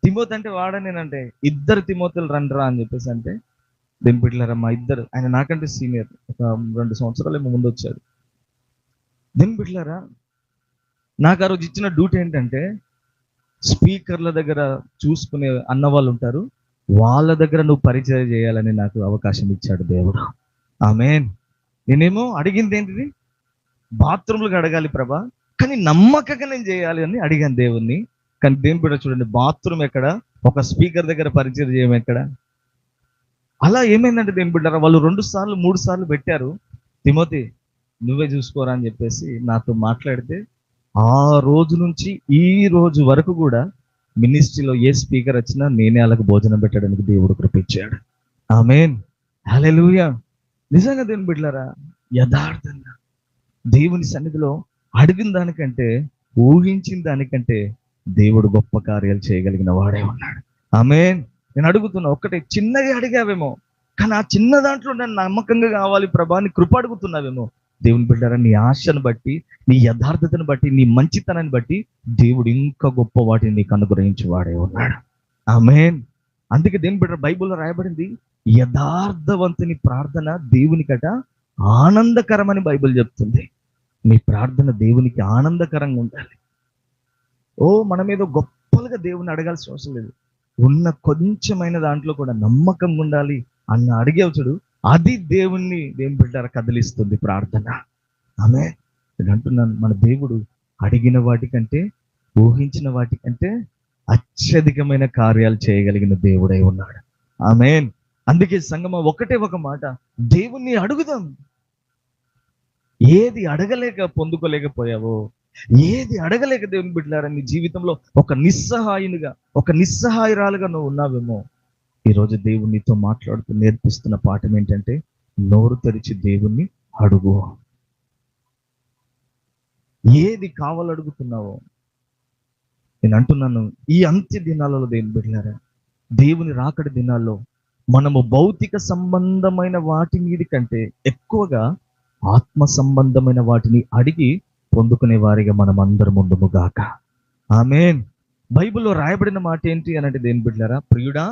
తిమోతి అంటే వాడనేనంటే 2 తిమోతులు రండిరా అని చెప్పేసి అంటే. దేని బిడ్డలారా, మా ఇద్దరు, ఆయన నాకంటే సీనియర్, ఒక 2 సంవత్సరాలు ఏమో ముందు వచ్చాడు. దేని బిడ్డలారా, నాకు ఆ రోజు ఇచ్చిన డ్యూటీ ఏంటంటే, స్పీకర్ల దగ్గర చూసుకునే అన్న వాళ్ళు ఉంటారు, వాళ్ళ దగ్గర నువ్వు పరిచయం చేయాలని నాకు అవకాశం ఇచ్చాడు దేవుడు. ఆమేన్. నేనేమో అడిగింది ఏంటిది, బాత్రూమ్లకు అడగాలి ప్రభా, కానీ నమ్మకంగా నేను చేయాలి అని అడిగాను దేవుణ్ణి. కానీ దేని బిడ్డ చూడండి, బాత్రూమ్ ఎక్కడ, ఒక స్పీకర్ దగ్గర పరిచయం చేయడం ఎక్కడ. అలా ఏమైందంటే దేని బిడ్డారా, వాళ్ళు 2 సార్లు 3 సార్లు పెట్టారు, తిమోతి నువ్వే చూసుకోరా అని చెప్పేసి నాతో మాట్లాడితే, ఆ రోజు నుంచి ఈ రోజు వరకు కూడా మినిస్ట్రీలో ఏ స్పీకర్ వచ్చినా నేనే వాళ్ళకి భోజనం పెట్టడానికి దేవుడు కృపించాడు. ఆమేన్. హల్లెలూయా. నిజంగా దేని బిడ్డలారా, యథార్థంగా దేవుని సన్నిధిలో అడిగిన దానికంటే, ఊహించిన దానికంటే దేవుడు గొప్ప కార్యాలు చేయగలిగిన వాడే ఉన్నాడు. ఆమేన్. నేను అడుగుతున్నా, ఒక్కటే చిన్నగా అడిగావేమో, కానీ ఆ చిన్న దాంట్లో నన్ను నమ్మకంగా కావాలి ప్రభా అని కృప అడుగుతున్నావేమో. దేవుని బిడ్డలారా, నీ ఆశను బట్టి, నీ యథార్థతను బట్టి, నీ మంచితనాన్ని బట్టి దేవుడు ఇంకా గొప్ప వాటిని నీకు అనుగ్రహించి వాడే ఉన్నాడు. ఆమేన్. అందుకే దేని బిడ్డ, బైబిల్లో రాయబడింది, యథార్థవంతుని ప్రార్థన దేవునికట ఆనందకరమని బైబిల్ చెప్తుంది. నీ ప్రార్థన దేవునికి ఆనందకరంగా ఉండాలి. మనం ఏదో గొప్పలుగా దేవుని అడగాల్సిన అవసరం లేదు, ఉన్న కొంచెమైన దాంట్లో కూడా నమ్మకంగా ఉండాలి అన్న అడిగేవు చూడు, అది దేవుణ్ణి దేని బిడ్డారా కదిలిస్తుంది ప్రార్థన. ఆమేన్. నేను అంటున్నాను, మన దేవుడు అడిగిన వాటికంటే, ఊహించిన వాటికంటే అత్యధికమైన కార్యాలు చేయగలిగిన దేవుడై ఉన్నాడు. ఆమేన్. అందుకే సంగమా, ఒకటే ఒక మాట, దేవుణ్ణి అడుగుదాం. ఏది అడగలేక పొందుకోలేకపోయావో, ఏది అడగలేక దేవుని బిడ్డలారా నీ జీవితంలో ఒక నిస్సహాయునిగా, ఒక నిస్సహాయురాలుగా నువ్వు ఉన్నావేమో, ఈరోజు దేవుడు నీతో మాట్లాడుతూ నేర్పిస్తున్న పాఠం ఏంటంటే, నోరు తెరిచి దేవుణ్ణి అడుగు. ఏది కావాలడుగుతున్నావో, నేను అంటున్నాను, ఈ అంత్య దినాలలో దేవుని బిడ్డలారా, దేవుని రాకడి దినాల్లో మనము భౌతిక సంబంధమైన వాటి మీది కంటే ఎక్కువగా ఆత్మ సంబంధమైన వాటిని అడిగి పొందుకునే వారిగా మనం అందరం ఉండుము గాక. ఆమేన్. బైబిల్లో రాయబడిన మాట ఏంటి అని అంటే దేవుని బిడ్డలారా, ప్రియుడా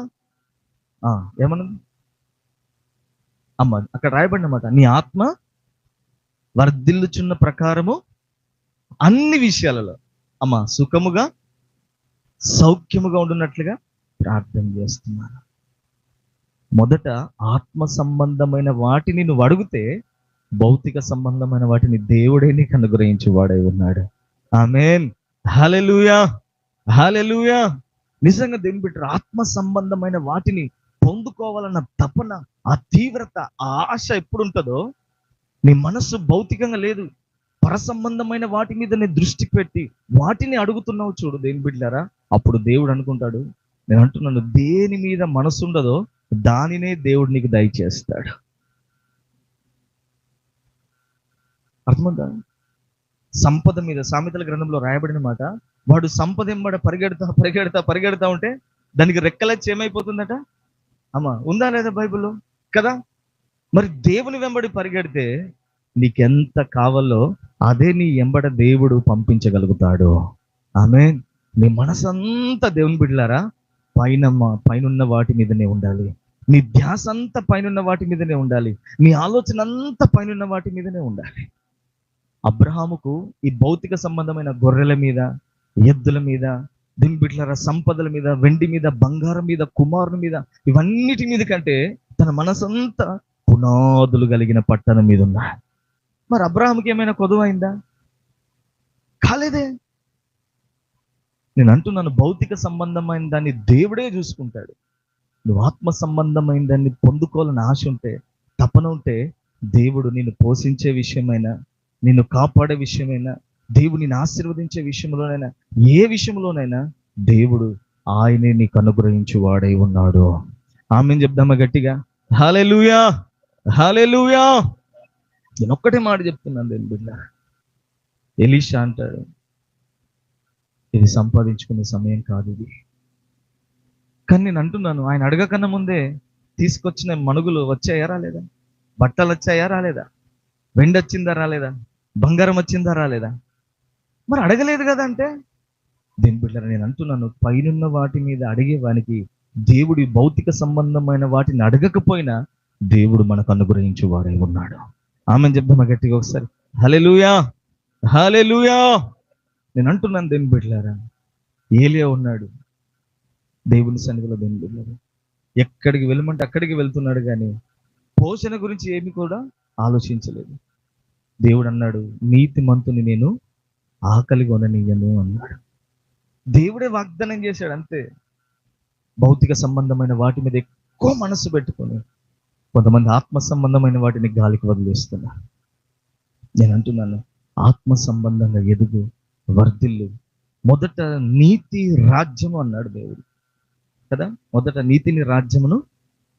ఏమన్నది అమ్మ అక్కడ రాయబడిన మాట, నీ ఆత్మ వర్ధిల్లుచున్న ప్రకారము అన్ని విషయాలలో అమ్మ సుఖముగా సౌఖ్యముగా ఉండున్నట్లుగా ప్రార్థన చేస్తున్నాను. మొదట ఆత్మ సంబంధమైన వాటిని నువ్వు అడిగితే భౌతిక సంబంధమైన వాటిని దేవుడే నీకు అనుగ్రహించి వాడై ఉన్నాడు. ఆమేన్. హల్లెలూయా, హల్లెలూయా. నిజంగా దేవుని బిడ్డలారా, ఆత్మ సంబంధమైన వాటిని పొందుకోవాలన్న తపన, ఆ తీవ్రత, ఆ ఆశ ఎప్పుడు ఉంటుందో, నీ మనస్సు భౌతికంగా లేదు, పర సంబంధమైన వాటి మీద నీ దృష్టి పెట్టి వాటిని అడుగుతున్నావు చూడు దేవుని బిడ్డలారా, అప్పుడు దేవుడు అనుకుంటాడు, నేను అంటున్నాను, దేని మీద మనసు ఉండదో దానినే దేవుడు నీకు దయచేస్తాడు. అర్థమవుతా? సంపద మీద సామెతల గ్రంథంలో రాయబడిన మాట, వాడు సంపద ఎంబడ పరిగెడతా పరిగెడతా పరిగెడతా ఉంటే దానికి రెక్కలచ్చి ఏమైపోతుందట? అమ్మా ఉందా లేదా బైబిల్లో కదా? మరి దేవుని వెంబడి పరిగెడితే నీకెంత కావాలో అదే నీ ఎంబడ దేవుడు పంపించగలుగుతాడు. ఆమేన్. నీ మనసంతా దేవుని బిడ్డలారా పైనున్న వాటి మీదనే ఉండాలి. నీ ధ్యాస అంతా పైనున్న వాటి మీదనే ఉండాలి. నీ ఆలోచన అంతా పైనున్న వాటి మీదనే ఉండాలి. అబ్రహాముకు ఈ భౌతిక సంబంధమైన గొర్రెల మీద, ఎద్దుల మీద, దేవుని బిడ్డలారా సంపదల మీద, వెండి మీద, బంగారం మీద, కుమారుని మీద, ఇవన్నిటి మీద కంటే తన మనసంతా పునాదులు కలిగిన పట్టణం మీద ఉన్నా. మరి అబ్రహాముకి ఏమైనా కొదువైందా? కాలేదే. నేను అంటున్నాను, భౌతిక సంబంధమైన దాన్ని దేవుడే చూసుకుంటాడు. నువ్వు ఆత్మ సంబంధమైన దాన్ని పొందుకోవాలని ఆశ ఉంటే, తపన ఉంటే, దేవుడు నిన్ను పోషించే విషయమైనా, నిన్ను కాపాడే విషయమైనా, దేవుడు నిన్ను ఆశీర్వదించే విషయంలోనైనా, ఏ విషయంలోనైనా దేవుడు ఆయనే నీకు అనుగ్రహించి వాడై ఉన్నాడు. ఆమేన్ చెప్దామా గట్టిగా? హల్లెలూయా, హల్లెలూయా. నేను ఒక్కటే మాట చెప్తున్నాను దేవుని బిడ్డ. ఎలీషా అంటాడు, ఇది సంపాదించుకునే సమయం కాదు ఇది. కానీ నేను అంటున్నాను, ఆయన అడగకన్నా ముందే తీసుకొచ్చిన మణుగులు వచ్చాయా రాలేదా? బట్టలు వచ్చాయా రాలేదా? వెండి వచ్చిందా రాలేదా? బంగారం వచ్చిందా రాలేదా? మరి అడగలేదు కదా అంటే దీని బిడ్డరా, నేను అంటున్నాను, పైనున్న వాటి మీద అడిగే వానికి దేవుడి భౌతిక సంబంధమైన వాటిని అడగకపోయినా దేవుడు మనకు అనుగ్రహించి వాడై ఉన్నాడు. ఆమెను చెప్దామా గట్టిగా ఒకసారి? హల్లెలూయా, హల్లెలూయా. నేను అంటున్నాను దేవుని బిడ్డలారా, ఏలియా ఉన్నాడు దేవుని సన్నిధిలో. దేవుని బిడ్డలారా, ఎక్కడికి వెళ్ళమంటే అక్కడికి వెళ్తున్నాడు, కానీ పోషణ గురించి ఏమి కూడా ఆలోచించలేదు. దేవుడు అన్నాడు, నీతిమంతుని నేను ఆకలి కొననీయను అన్నాడు. దేవుడే వాగ్దానం చేశాడు అంతే. భౌతిక సంబంధమైన వాటి మీద ఎక్కువ మనసు పెట్టుకొని కొంతమంది ఆత్మ సంబంధమైన వాటిని గాలికి వదిలేస్తున్నారు. నేను అంటున్నాను, ఆత్మ సంబంధంగా ఎదుగు, వర్ధిల్లు. మొదట నీతి రాజ్యము అన్నాడు దేవుడు కదా. మొదట నీతిని రాజ్యమును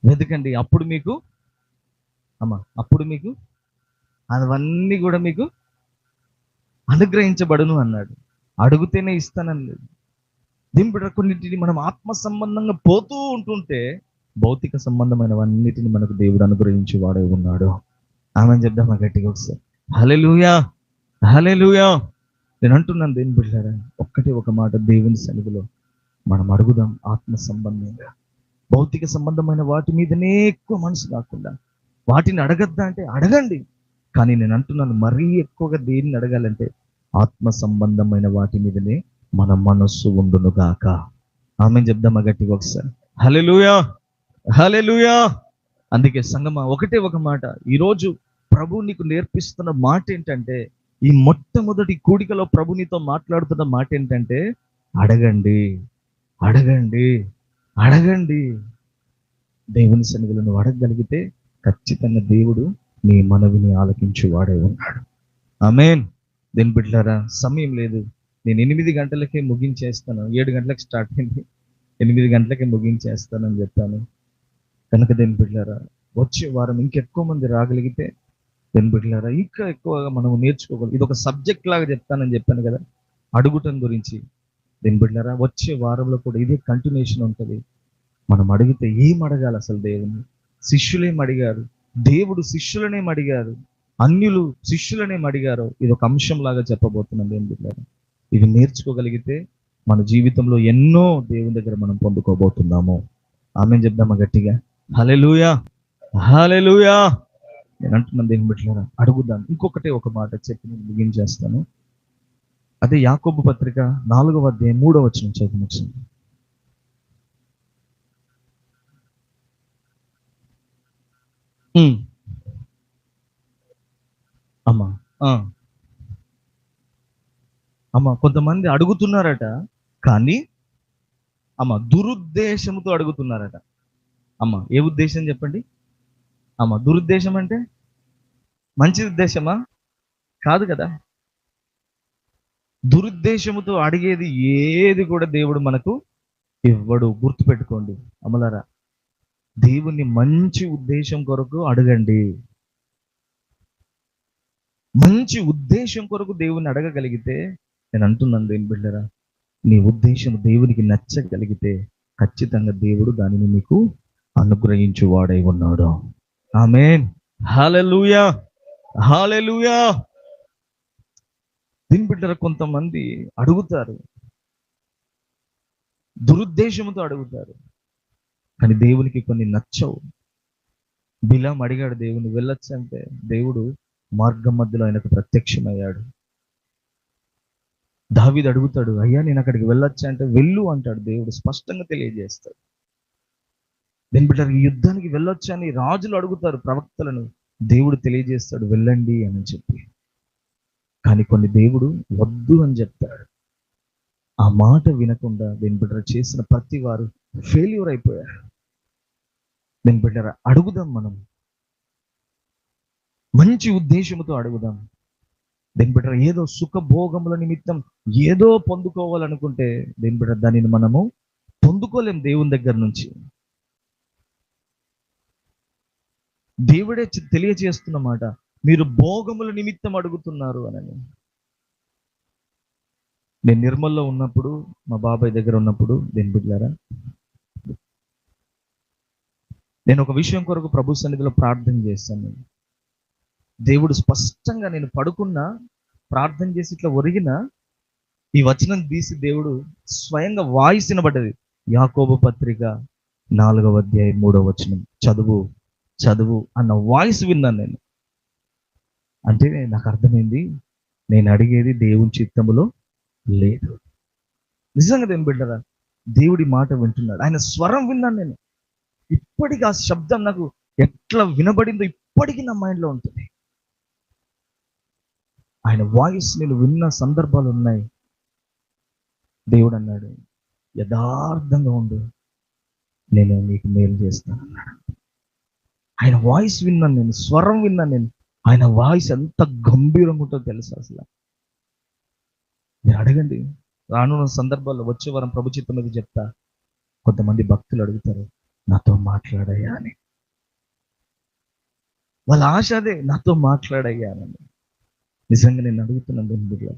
వెతకండి, అప్పుడు మీకు అవన్నీ కూడా మీకు అనుగ్రహించబడును అన్నాడు. అడుగుతేనే ఇస్తానని లేదు. దీని బిడ్డ కొన్నింటిని మనం ఆత్మ సంబంధంగా పోతూ ఉంటుంటే భౌతిక సంబంధమైనవన్నిటిని మనకు దేవుడు అనుగ్రహించి వాడే ఉన్నాడు. ఆమెను చెప్దామా గట్టిగా ఒకసారి? హల్లెలూయా, హల్లెలూయా. నేను అంటున్నాను దేని బిడ్డలారా, ఒక్కటే ఒక మాట, దేవుని సన్నిధిలో మనం అడుగుదాం. ఆత్మ సంబంధంగా భౌతిక సంబంధమైన వాటి మీదనే ఎక్కువ మనసు కాకుండా, వాటిని అడగద్దా అంటే అడగండి, కానీ నేను అంటున్నాను, మరీ ఎక్కువగా దేన్ని అడగాలంటే ఆత్మ సంబంధమైన వాటి మీదనే మన మనస్సు ఉండును గాక. ఆమెను చెప్దామా గట్టిగా ఒకసారి? హల్లెలూయా, హల్లెలూయా. అందుకే సంగమా, ఒకటే ఒక మాట, ఈరోజు ప్రభు నీకు నేర్పిస్తున్న మాట ఏంటంటే, ఈ మొట్టమొదటి కూడికలో ప్రభు నీతో మాట్లాడుతున్న మాట ఏంటంటే, అడగండి, అడగండి, అడగండి. దేవుని సన్నిధిలో నువ్వు అడగగలిగితే ఖచ్చితంగా దేవుడు నీ మనవిని ఆలకించి వాడే ఉన్నాడు. ఆమేన్. దేని బిడ్డలారా, సమయం లేదు. నేను 8 గంటలకే ముగించేస్తాను. 7 గంటలకు స్టార్ట్ అయింది, 8 గంటలకే ముగించేస్తానని చెప్పాను. కనుక దేని బిడ్డలారా, వచ్చే వారం ఇంకెక్కువ మంది రాగలిగితే దేని బిడ్డలారా ఇంకా ఎక్కువగా మనం నేర్చుకోగలం. ఇది ఒక సబ్జెక్ట్ లాగా చెప్తానని చెప్పాను కదా, అడుగుటం గురించి. దీని బిడ్డలారా వచ్చే వారంలో కూడా ఇదే కంటిన్యూషన్ ఉంటుంది. మనం అడిగితే ఏం అడగాలి అసలు దేవుని? శిష్యులేం అడిగారు, దేవుడు శిష్యులనేం అడిగారు, అన్యులు శిష్యులనేం అడిగారు, ఇది ఒక అంశం లాగా చెప్పబోతున్నాం దేవుని బిడ్డలారా. ఇవి నేర్చుకోగలిగితే మన జీవితంలో ఎన్నో దేవుని దగ్గర మనం పొందుకోబోతున్నాము. ఆమేన్ చెప్దామా గట్టిగా? హల్లెలూయా, హల్లెలూయా. నేను అంటున్నాను దేవుని బిడ్డలారా, అడుగుదాం. ఇంకొకటే ఒక మాట చెప్పి నేను ముగించేస్తాను. అదే యాకోబు పత్రిక 4వ అధ్యాయం 3వ వచనం చదువు. అమ్మా ఆ, అమ్మా కొంతమంది అడుగుతున్నారట, కానీ దురుద్దేశంతో అడుగుతున్నారట. ఏ ఉద్దేశం చెప్పండి? దురుద్దేశం అంటే మంచి ఉద్దేశమా? కాదు కదా. దురుద్దేశముతో అడిగేది ఏది కూడా దేవుడు మనకు ఇవ్వడు. గుర్తుపెట్టుకోండి అమలారా. దేవుని మంచి ఉద్దేశం కొరకు అడగండి. మంచి ఉద్దేశం కొరకు దేవుని అడగగలిగితే, నేను అంటున్నాను దేని బిడ్డరా, నీ ఉద్దేశం దేవునికి నచ్చగలిగితే ఖచ్చితంగా దేవుడు దానిని నీకు అనుగ్రహించువాడై ఉన్నాడు. ఆమేన్, హల్లెలూయా, హల్లెలూయా. దీని బిడ్డరా కొంతమంది అడుగుతారు, దురుద్దేశంతో అడుగుతారు, కానీ దేవునికి కొన్ని నచ్చవు. బిలాం అడిగాడు దేవుని, వెళ్ళొచ్చు అంటే దేవుడు మార్గం మధ్యలో ఆయనకు ప్రత్యక్షమయ్యాడు. దావీదు అడుగుతాడు, అయ్యా నేను అక్కడికి వెళ్ళొచ్చా అంటే వెళ్ళు అంటాడు. దేవుడు స్పష్టంగా తెలియజేస్తాడు. దీని బిడ్డ ఈ యుద్ధానికి వెళ్ళొచ్చా అని రాజులు అడుగుతారు ప్రవక్తలను, దేవుడు తెలియజేస్తాడు వెళ్ళండి అని చెప్పి. కానీ కొన్ని దేవుడు వద్దు అని చెప్తాడు. ఆ మాట వినకుండా దీని బిడ్డ చేసిన ప్రతి వారు ఫెయిల్యూర్ అయిపోయారు. దీని బిడ్డ అడుగుదాం, మనం మంచి ఉద్దేశంతో అడుగుదాం. దీని బిడ్డ ఏదో సుఖభోగముల నిమిత్తం ఏదో పొందుకోవాలనుకుంటే దీని బిడ్డ దానిని మనము పొందుకోలేం దేవుని దగ్గర నుంచి. దేవుడే తెలియజేస్తున్నమాట, మీరు భోగముల నిమిత్తం అడుగుతున్నారు అని. నేను నిర్మల్లో ఉన్నప్పుడు, మా బాబాయ్ దగ్గర ఉన్నప్పుడు దీని బిడ్డలారా, నేను ఒక విషయం కొరకు ప్రభు సన్నిధిలో ప్రార్థన చేశాను. దేవుడు స్పష్టంగా, నేను పడుకున్నా ప్రార్థన చేసి ఇట్లా ఒరిగిన ఈ వచనం తీసి దేవుడు స్వయంగా వాయిస్ వినబడ్డది. యాకోబు పత్రిక 4వ అధ్యాయం 3వ వచనం చదువు చదువు అన్న వాయిస్ విన్నాను నేను. అంటే నాకు అర్థమైంది, నేను అడిగేది దేవుని చిత్తములో లేదు. నిజంగా నేను బిడ్డరా, దేవుడి మాట వింటున్నాడు, ఆయన స్వరం విన్నాను నేను. ఇప్పటికీ ఆ శబ్దం నాకు ఎట్లా వినబడిందో ఇప్పటికీ నా మైండ్లో ఉంటుంది. ఆయన వాయిస్ నేను విన్న సందర్భాలు ఉన్నాయి. దేవుడు అన్నాడు, యథార్థంగా ఉండు, నేను నీకు మేలు చేస్తాను అన్నాడు. ఆయన వాయిస్ విన్నాను నేను, స్వరం విన్నాను నేను. ఆయన వాయిస్ ఎంత గంభీరంగా ఉంటుందో తెలుసా అసలు. మీరు అడగండి, రానున్న సందర్భాల్లో వచ్చే వారం ప్రభు చిత్తం మీద చెప్తా. కొంతమంది భక్తులు అడుగుతారు, నాతో మాట్లాడయ్యా అని. వాళ్ళ ఆశ అదే, నాతో మాట్లాడయ్యా అని. నిజంగా నేను అడుగుతున్నాను దీని బిడ్డ,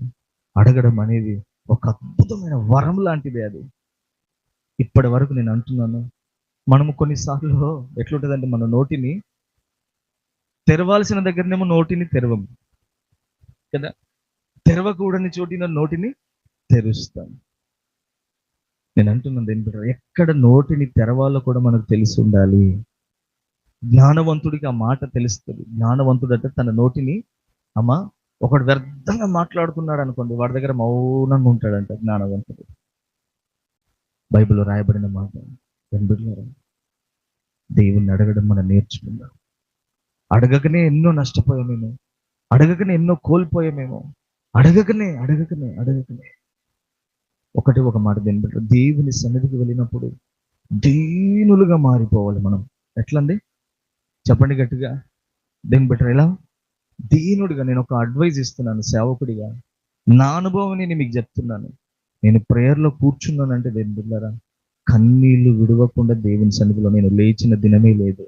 అడగడం అనేది ఒక అద్భుతమైన వరం లాంటిదే. అది ఇప్పటి వరకు నేను అంటున్నాను, మనము కొన్నిసార్లు ఎట్లుంటుందంటే, మన నోటిని తెరవాల్సిన దగ్గరనేమో నోటిని తెరవము కదా, తెరవకూడని చోటిన నోటిని తెరుస్తాం. నేను అంటున్నాను దేని బిడ్డ, ఎక్కడ నోటిని తెరవాలో కూడా మనకు తెలిసి ఉండాలి. జ్ఞానవంతుడికి ఆ మాట తెలుస్తుంది. జ్ఞానవంతుడంటే తన నోటిని, ఒకడు వ్యర్థంగా మాట్లాడుతున్నాడు అనుకోండి, వాడి దగ్గర మౌనంగా ఉంటాడంట జ్ఞానవంతుడు. బైబిల్లో రాయబడిన మాట. దేవుణ్ణి అడగడం మనం నేర్చుకుందాం. అడగకనే ఎన్నో నష్టపోయామేమో, అడగకనే ఎన్నో కోల్పోయామేమో, అడగకనే అడగకనే అడగకనే. ఒక మాట దేని బిడ్డ, దేవుని సన్నిధికి వెళ్ళినప్పుడు దీనులుగా మారిపోవాలి మనం. ఎట్లండి చెప్పండి గట్టిగా. దేని బిడ్డ ఎలా దీనుడిగా. నేను ఒక అడ్వైజ్ ఇస్తున్నాను సేవకుడిగా, నా అనుభవం నేను మీకు చెప్తున్నాను. నేను ప్రేయర్లో కూర్చున్నానంటే దేని బిడ్డలారా, కన్నీళ్లు విడవకుండా దేవుని సన్నిధిలో నేను లేచిన దినమే లేదు.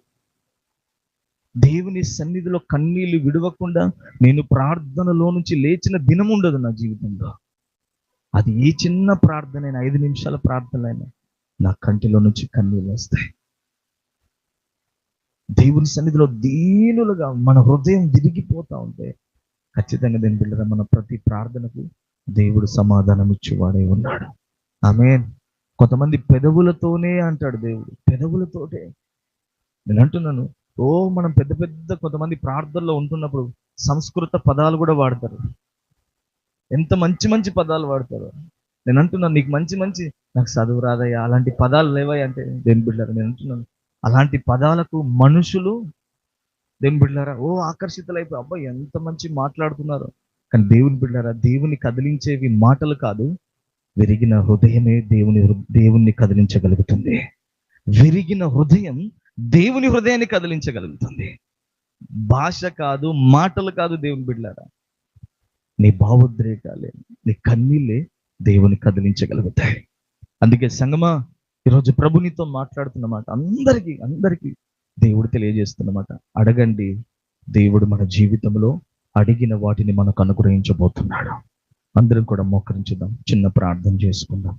దేవుని సన్నిధిలో కన్నీళ్లు విడవకుండా నేను ప్రార్థనలో నుంచి లేచిన దినం ఉండదు నా జీవితంలో. అది ఏ చిన్న ప్రార్థన అయినా, 5 నిమిషాల ప్రార్థనలైనా నా కంటిలో నుంచి కన్నీళ్ళు వస్తాయి. దేవుని సన్నిధిలో దీనులుగా మన హృదయం విరిగిపోతా ఉంటే ఖచ్చితంగా దేని బిడ్డరా, మన ప్రతి ప్రార్థనకు దేవుడు సమాధానం ఇచ్చేవాడే ఉన్నాడు. ఆమేన్. కొంతమంది పెదవులతోనే అంటాడు దేవుడు, పెదవులతోటే. నేను అంటున్నాను, మనం పెద్ద పెద్ద కొంతమంది ప్రార్థనలో ఉంటున్నప్పుడు సంస్కృత పదాలు కూడా వాడతారు. ఎంత మంచి మంచి పదాలు వాడతారు. నేను అంటున్నాను, నీకు మంచి మంచి, నాకు చదువు రాదయ్యా అలాంటి పదాలు లేవయ్యా అంటే, దేని బిడ్డారా నేను అంటున్నాను, అలాంటి పదాలకు మనుషులు దేని బిడ్డారా ఆకర్షితులైపోయి, అబ్బాయి ఎంత మంచి మాట్లాడుతున్నారు. కానీ దేవుని బిడ్డారా, దేవుని కదిలించేవి మాటలు కాదు, విరిగిన హృదయమే దేవుణ్ణి కదిలించగలుగుతుంది. విరిగిన హృదయం దేవుని హృదయాన్ని కదిలించగలుగుతుంది. భాష కాదు, మాటలు కాదు. దేవుని బిడ్డలారా, నీ భావోద్రేకాలే, నీ కన్నీళ్ళే దేవుని కదిలించగలుగుతాయి. అందుకే సంగమా, ఈరోజు ప్రభు నీతో మాట్లాడుతున్నమాట అందరికీ దేవుడు తెలియజేస్తున్నమాట. అడగండి, దేవుడు మన జీవితంలో అడిగిన వాటిని మనకు అనుగ్రహించబోతున్నాడు. అందరం కూడా మోకరించుదాం, చిన్న ప్రార్థన చేసుకుందాం.